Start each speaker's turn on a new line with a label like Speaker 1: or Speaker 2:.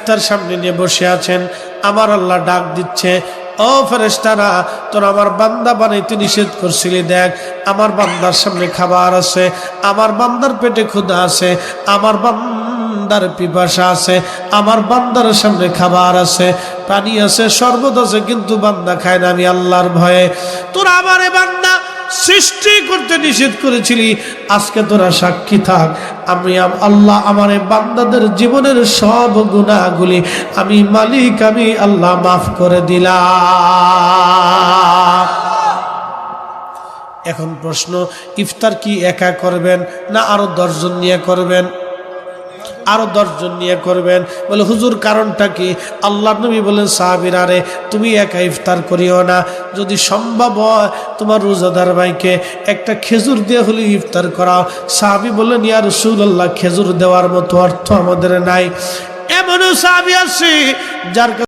Speaker 1: ইফতার সামনে নিয়ে বসে আছেন, আমার আল্লাহ ডাক দিচ্ছে, ও ফেরেশতারা, তোরা আমার বান্দা বানাইতে নিষেধ করছিলি, দেখ আমার বান্দার সামনে খাবার আছে, আমার বান্দার পেটে ক্ষুধা আছে, আমার বান্দার পিপাসা আছে, আমার বান্দার সামনে খাবার আছে, পানি আছে, শরবত আছে, কিন্তু বান্দা খায় না। আমি আল্লাহর ভয়ে তোরা আমারে বান্দা সৃষ্টি করতে নিষেধ করেছিলি, আজকে তোরা সাক্ষী থাক, আমি আল্লাহ আমার বান্দাদের জীবনের সব গুনাহগুলি আমি মালিক, আমি আল্লাহ মাফ করে দিলাম। এখন প্রশ্ন, ইফতার কি একা করবেন না আরো 10 জন নিয়ে করবেন? আরো 10 জন নিয়ে করবেন। বলে হুজুর কারণটা কি? আল্লাহ নবী বলেন, সাহাবীরা রে তুমি একা ইফতার করিও না, যদি সম্ভব হয় তোমার রোজাদার ভাইকে একটা খেজুর দিয়ে হলে ইফতার করাও। সাহাবী বললেন, ইয়া রাসূলুল্লাহ, খেজুর দেওয়ার মতো অর্থ আমাদের নাই। এমনও সাহাবী আছে যার